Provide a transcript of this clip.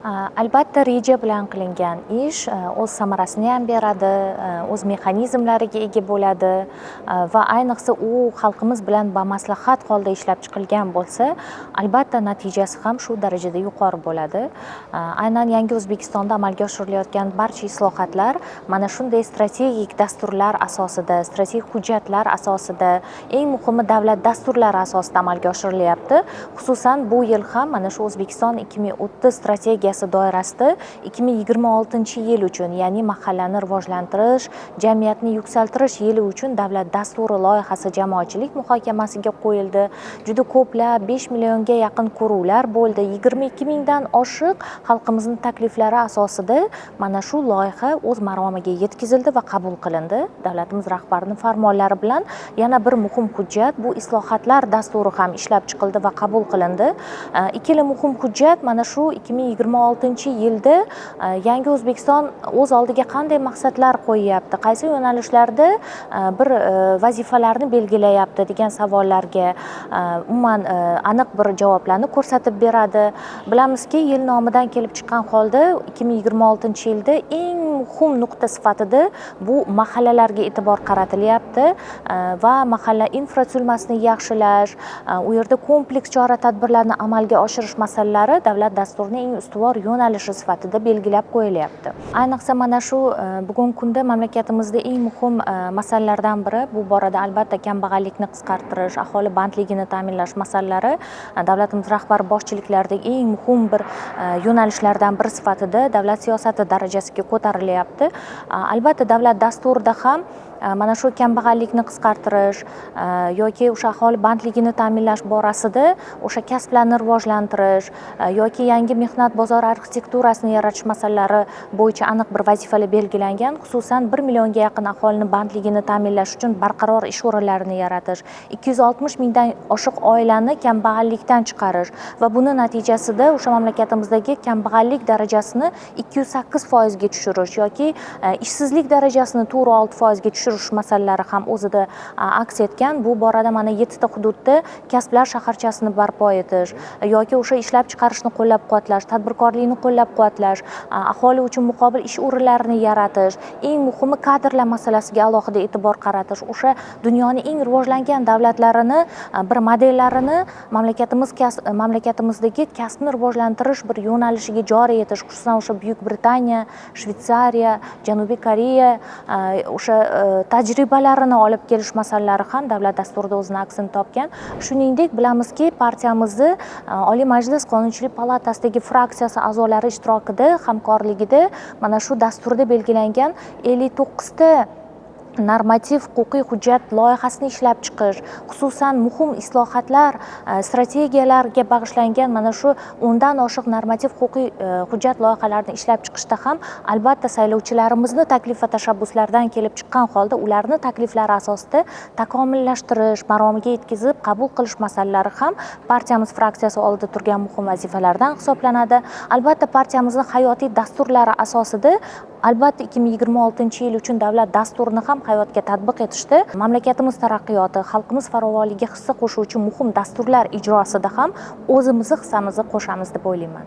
Albatta reja bilan qilingan ish o'z samarasini ham beradi, o'z mexanizmlariga ega bo'ladi va ayniqsa u xalqimiz bilan bamaslahat holda ishlab chiqilgan bo'lsa, albatta natijasi ham shu darajada yuqori bo'ladi. Aynan yangi O'zbekistonda amalga oshirilayotgan barcha islohotlar mana shunday strategik dasturlar asosida, strategik hujjatlar asosida, eng muhimi davlat dasturlari asosida amalga oshirilyapti. Xususan bu yil ham mana shu O'zbekiston 2030 strategiyasi doirasida 2026-yil uchun, ya'ni mahallani rivojlantirish, jamiyatni yuksaltirish yili uchun davlat dasturi loyihasi jamoatchilik muhokamasiga qo'yildi. Juda ko'plab 5 millionga yaqin ko'ruvlar bo'ldi. 22 mingdan oshiq xalqimizning takliflari asosida mana shu loyiha o'z maromiga yetkazildi va qabul qilindi. Davlatimiz rahbarining farmonlari bilan yana bir muhim hujjat, bu islohotlar dasturi ham ishlab chiqildi va qabul qilindi. Ikkala muhim hujjat mana shu 2026-yilda yangi O'zbekiston o'z oldiga qanday maqsadlar qo'yyapti, qaysi yo'nalishlarda bir vazifalarni belgilayapti degan savollarga umuman aniq bir javoblarni ko'rsatib beradi. Bilamizki, yil nomidan kelib chiqqan holda 2026-yilda eng muhim nuqta sifatida bu mahallalarga e'tibor qaratilyapti va mahalla infratuzilmasini yaxshilash, u yerda kompleks chora-tadbirlarni amalga oshirish masalalari davlat dasturining eng ustuvor yo'nalishi sifatida belgilab qo'yilyapti. Ayniqsa mana shu bugungi kunda mamlakatimizda eng muhim masalalardan biri, bu borada albatta kambag'allikni qisqartirish, aholi bandligini ta'minlash masalalari davlatimiz rahbari boshchiliklarida eng muhim bir yo'nalishlardan biri sifatida davlat siyosati darajasiga ko'tarilyapti. Albatta davlat dasturida ham mana shu kambag'allikni qisqartirish yoki o'sha aholi bandligini ta'minlash borasida o'sha kasblarni rivojlantirish yoki yangi mehnat bozori arxitekturasini yaratish masalalari bo'yicha aniq bir vazifalar belgilangan. Xususan 1 millionga yaqin aholini bandligini ta'minlash uchun barqaror ish o'rinlarini yaratish, 260 mingdan oshiq oilani kambag'allikdan chiqarish va buni natijasida o'sha mamlakatimizdagi kambag'allik darajasini 208% ga tushirish yoki ishsizlik darajasini 4-6% ga tushirish masalalari ham o'zida aks etgan. Bu borada mana 7 ta hududda kasblar shaharchasini barpo etish yoki o'sha ishlab chiqarishni qo'llab-quvvatlash, tadbirkorlikni qo'llab-quvvatlash, aholi uchun muqobil ish o'rinlarini yaratish, eng muhimi kadrlar masalasiga alohida e'tibor qaratish, o'sha dunyoning eng rivojlangan davlatlarini bir modellarini mamlakatimizdagi kasbni rivojlantirish bir yo'nalishiga joriy etish, xususan o'sha Buyuk Britaniya, Shvetsariya, Janubiy Koreya o'sha tajribalarini olib kelish masalalari ham davlat dasturida o'zini aksini topgan. Shuningdek, bilamizki, partiyamizni Oliy Majlis Qonunchilik palatasidagi fraksiyasi a'zolari ishtirokida, hamkorligida mana shu dasturda belgilangan 59 ta normativ huquqiy hujjat loyihasini ishlab chiqish, xususan muhim islohotlar, strategiyalarga bag'ishlangan mana shu 10 dan oshiq normativ huquqiy hujjat loyihalarini ishlab chiqishda ham albatta saylovchilarimizni taklif va tashabbuslaridan kelib chiqqan holda ularni takliflari asosida takomillashtirish, maromiga yetkazib qabul qilish masalalari ham partiyamiz fraksiyasi oldida turgan muhim vazifalardan hisoblanadi. Albatta partiyamizning hayotiy dasturlari asosida albatta 2026-yil uchun davlat dasturini ham hayotga tatbiq etishda mamlakatimiz taraqqiyoti, xalqimiz farovonligiga hissa qo'shuvchi muhim dasturlar ijrosida ham o'zimizni hissamizni qo'shamiz deb o'ylayman.